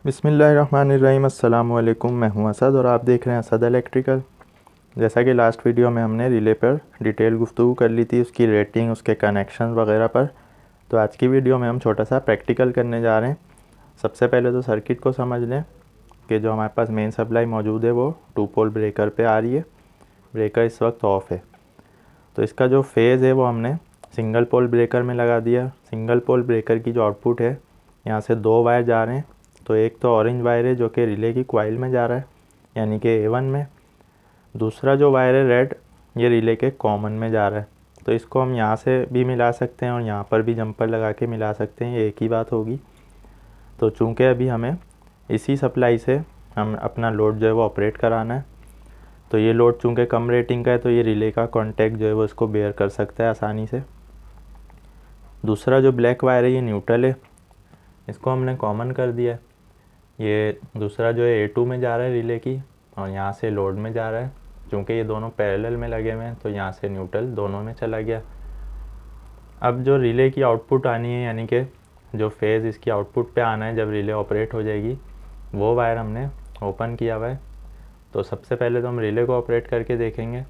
बिस्मिल्लाहिर्रहमानिर्रहीम। अस्सलाम वालेकुम। मैं हूं असद और आप देख रहे हैं असद इलेक्ट्रिकल। जैसा कि लास्ट वीडियो में हमने रिले पर डिटेल गुफ्तगू कर ली थी, उसकी रेटिंग, उसके कनेक्शन वगैरह पर, तो आज की वीडियो में हम छोटा सा प्रैक्टिकल करने जा रहे हैं। सबसे पहले तो सर्किट को समझ लें कि जो हमारे पास मेन सप्लाई मौजूद है वो 2 पोल ब्रेकर पर आ रही है। ब्रेकर इस वक्त ऑफ है, तो इसका जो फेज़ है वो हमने सिंगल पोल ब्रेकर में लगा दिया। सिंगल पोल ब्रेकर की जो आउटपुट है, यहाँ से 2 वायर जा रहे हैं। तो एक तो ऑरेंज वायर है जो कि रिले की कॉइल में जा रहा है, यानी कि A1 में। दूसरा जो वायर है रेड, ये रिले के कॉमन में जा रहा है। तो इसको हम यहाँ से भी मिला सकते हैं और यहाँ पर भी जंपर लगा के मिला सकते हैं, ये एक ही बात होगी। तो चूँकि अभी हमें इसी सप्लाई से हम अपना लोड जो है वो ऑपरेट कराना है, तो ये लोड चूँकि कम रेटिंग का है, तो ये रिले का कॉन्टैक्ट जो है वो इसको बेयर कर सकता है आसानी से। दूसरा जो ब्लैक वायर है ये न्यूट्रल है, इसको हमने कॉमन कर दिया है। ये दूसरा जो है A2 में जा रहा है रिले की, और यहाँ से लोड में जा रहा है। क्योंकि ये दोनों पैरेलल में लगे हुए हैं, तो यहाँ से न्यूट्रल दोनों में चला गया। अब जो रिले की आउटपुट आनी है, यानी कि जो फेज़ इसकी आउटपुट पे आना है जब रिले ऑपरेट हो जाएगी, वो वायर हमने ओपन किया हुआ है। तो सबसे पहले तो हम रिले को ऑपरेट करके देखेंगे।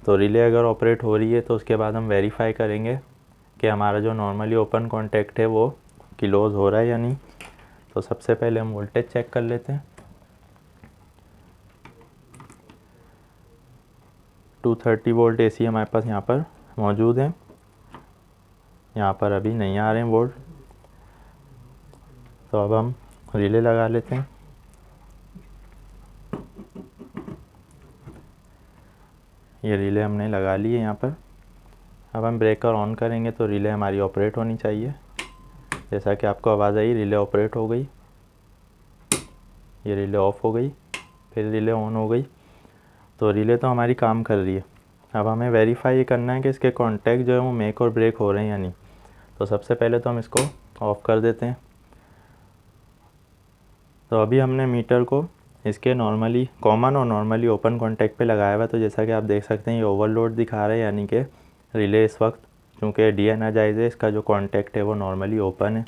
तो रिले अगर ऑपरेट हो रही है तो उसके बाद हम वेरीफाई करेंगे कि हमारा जो नॉर्मली ओपन कॉन्टैक्ट है वो क्लोज़ हो रहा है या नहीं। तो सबसे पहले हम वोल्टेज चेक कर लेते हैं। 230 वोल्ट AC हमारे पास यहाँ पर मौजूद है। यहाँ पर अभी नहीं आ रहे हैं वोल्ट, तो अब हम रिले लगा लेते हैं। ये रिले हमने लगा ली है यहाँ पर। अब हम ब्रेकर ऑन करेंगे तो रिले हमारी ऑपरेट होनी चाहिए। जैसा कि आपको आवाज़ आई, रिले ऑपरेट हो गई। ये रिले ऑफ हो गई, फिर रिले ऑन हो गई। तो रिले तो हमारी काम कर रही है। अब हमें वेरीफाई ये करना है कि इसके कॉन्टैक्ट जो है वो मेक और ब्रेक हो रहे हैं या नहीं। तो सबसे पहले तो हम इसको ऑफ़ कर देते हैं। तो अभी हमने मीटर को इसके नॉर्मली कॉमन और नॉर्मली ओपन कॉन्टैक्ट पे लगाया हुआ है। तो जैसा कि आप देख सकते हैं ये ओवरलोड दिखा रहा है, यानी कि रिले इस वक्त चूँकि डीएनर्जाइज है, इसका जो कॉन्टैक्ट है वो नॉर्मली ओपन है।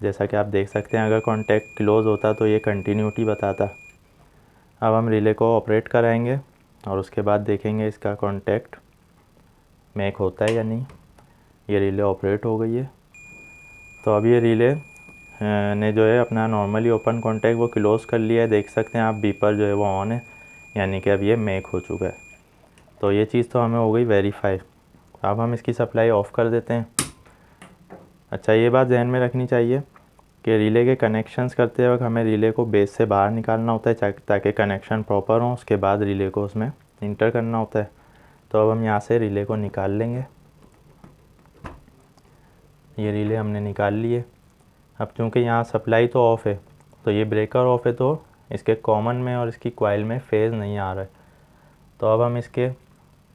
जैसा कि आप देख सकते हैं, अगर कॉन्टैक्ट क्लोज़ होता तो ये कंटिन्यूटी बताता। अब हम रिले को ऑपरेट कराएंगे और उसके बाद देखेंगे इसका कॉन्टैक्ट मेक होता है या नहीं। ये रिले ऑपरेट हो गई है। तो अब ये रिले ने जो है अपना नॉर्मली ओपन कॉन्टैक्ट वो क्लोज़ कर लिया है। देख सकते हैं आप, बीपर जो है वो ऑन है, यानी कि अब ये मेक हो चुका है। तो ये चीज़ तो हमें हो गई वेरीफाई। अब हम इसकी सप्लाई ऑफ़ कर देते हैं। अच्छा, ये बात ध्यान में रखनी चाहिए कि रिले के कनेक्शंस करते वक्त हमें रिले को बेस से बाहर निकालना होता है ताकि कनेक्शन प्रॉपर हो। उसके बाद रिले को उसमें इंटर करना होता है। तो अब हम यहाँ से रिले को निकाल लेंगे। ये रिले हमने निकाल लिए। अब चूँकि यहाँ सप्लाई तो ऑफ़ है, तो ये ब्रेकर ऑफ़ है, तो इसके कॉमन में और इसकी कॉइल में फेज़ नहीं आ रहा है। तो अब हम इसके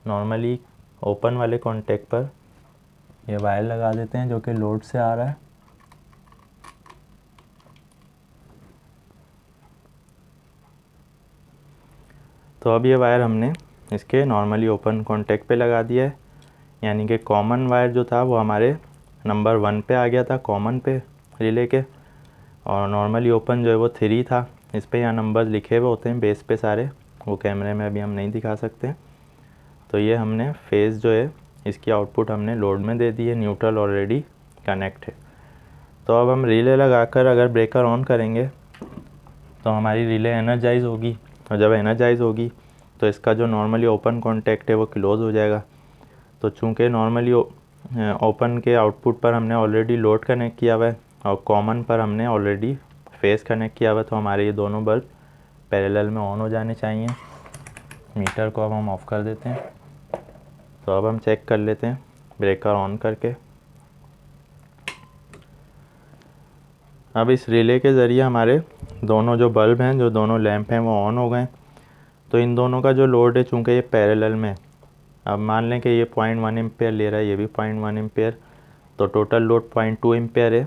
नॉर्मली ओपन वाले कॉन्टैक्ट पर ये वायर लगा देते हैं जो कि लोड से आ रहा है। तो अब ये वायर हमने इसके नॉर्मली ओपन कॉन्टैक्ट पे लगा दिया है, यानी कि कॉमन वायर जो था वो हमारे नंबर 1 पे आ गया था कॉमन पे रिले के, और नॉर्मली ओपन जो है वो 3 था। इस पे यहाँ नंबर लिखे हुए होते हैं बेस पे सारे, वो कैमरे में अभी हम नहीं दिखा सकते। तो ये हमने फेज़ जो है इसकी आउटपुट हमने लोड में दे दी है, न्यूट्रल ऑलरेडी कनेक्ट है। तो अब हम रिले लगाकर अगर ब्रेकर ऑन करेंगे तो हमारी रिले एनर्जाइज होगी, और जब एनर्जाइज होगी तो इसका जो नॉर्मली ओपन कॉन्टैक्ट है वो क्लोज़ हो जाएगा। तो चूँकि नॉर्मली ओपन के आउटपुट पर हमने ऑलरेडी लोड कनेक्ट किया हुआ है और कॉमन पर हमने ऑलरेडी फेस कनेक्ट किया हुआ है, तो हमारे ये दोनों बल्ब पैरेलल में ऑन हो जाने चाहिए। मीटर को अब हम ऑफ़ कर देते हैं। तो अब हम चेक कर लेते हैं ब्रेकर ऑन करके। अब इस रिले के ज़रिए हमारे दोनों जो बल्ब हैं, जो दोनों लैंप हैं, वो ऑन हो गए। तो इन दोनों का जो लोड है, चूँकि ये पैरेलल में, अब मान लें कि ये 0.1 एम्पेयर ले रहा है, ये भी 0.1 एम्पेयर, तो टोटल लोड 0.2 एम्पेयर है,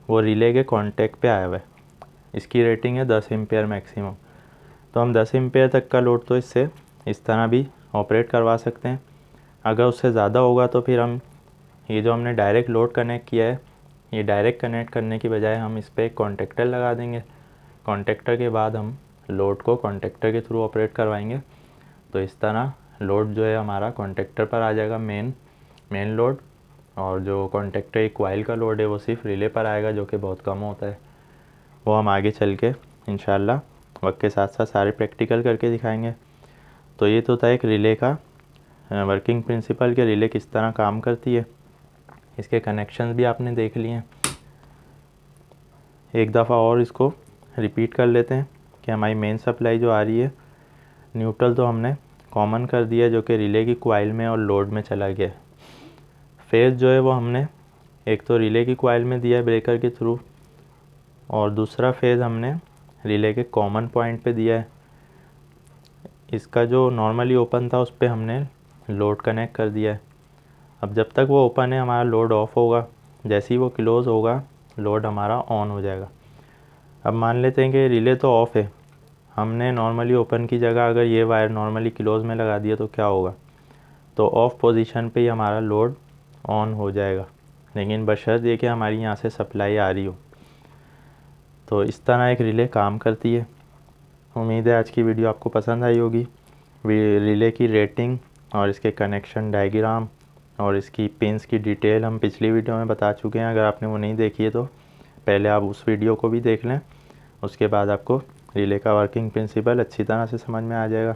वो रिले के कॉन्टैक्ट पे आया हुआ है। इसकी रेटिंग है 10 एम्पेयर मैक्सिमम। तो हम 10 एम्पेयर तक का लोड तो इससे इस तरह भी ऑपरेट करवा सकते हैं। अगर उससे ज़्यादा होगा तो फिर हम ये जो हमने डायरेक्ट लोड कनेक्ट किया है ये डायरेक्ट कनेक्ट करने की बजाय हम इस पर एक कॉन्टेक्टर लगा देंगे। कॉन्टेक्टर के बाद हम लोड को कॉन्टेक्टर के थ्रू ऑपरेट करवाएंगे। तो इस तरह लोड जो है हमारा कॉन्टेक्टर पर आ जाएगा, मेन लोड, और जो कॉन्टेक्टर एक कॉइल का लोड है वो सिर्फ रिले पर आएगा, जो कि बहुत कम होता है। वो हम आगे चल के इंशाल्लाह वक्त के साथ साथ सारे प्रैक्टिकल करके दिखाएंगे। तो ये तो था एक रिले का वर्किंग प्रिंसिपल के रिले किस तरह काम करती है। इसके कनेक्शंस भी आपने देख लिए हैं। एक दफ़ा और इसको रिपीट कर लेते हैं कि हमारी मेन सप्लाई जो आ रही है, न्यूट्रल तो हमने कॉमन कर दिया जो कि रिले की कॉइल में और लोड में चला गया। फेज़ जो है वो हमने एक तो रिले की कॉइल में दिया है ब्रेकर के थ्रू, और दूसरा फेज़ हमने रिले के कॉमन पॉइंट पे दिया है। इसका जो नॉर्मली ओपन था उस पर हमने लोड कनेक्ट कर दिया है। अब जब तक वो ओपन है हमारा लोड ऑफ होगा, जैसे ही वो क्लोज़ होगा लोड हमारा ऑन हो जाएगा। अब मान लेते हैं कि रिले तो ऑफ़ है, हमने नॉर्मली ओपन की जगह अगर ये वायर नॉर्मली क्लोज़ में लगा दिया तो क्या होगा, तो ऑफ़ पोजीशन पे ही हमारा लोड ऑन हो जाएगा, लेकिन बशर्ते ये कि हमारी यहाँ से सप्लाई आ रही हो। तो इस तरह एक रिले काम करती है। उम्मीद है आज की वीडियो आपको पसंद आई होगी। रिले की रेटिंग और इसके कनेक्शन डायग्राम और इसकी पिंस की डिटेल हम पिछली वीडियो में बता चुके हैं। अगर आपने वो नहीं देखी है तो पहले आप उस वीडियो को भी देख लें, उसके बाद आपको रिले का वर्किंग प्रिंसिपल अच्छी तरह से समझ में आ जाएगा।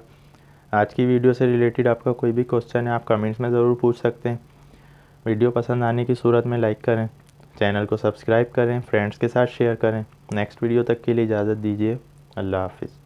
आज की वीडियो से रिलेटेड आपका कोई भी क्वेश्चन है आप कमेंट्स में ज़रूर पूछ सकते हैं। वीडियो पसंद आने की सूरत में लाइक करें, चैनल को सब्सक्राइब करें, फ्रेंड्स के साथ शेयर करें। नेक्स्ट वीडियो तक के लिए इजाज़त दीजिए। अल्लाह हाफिज़।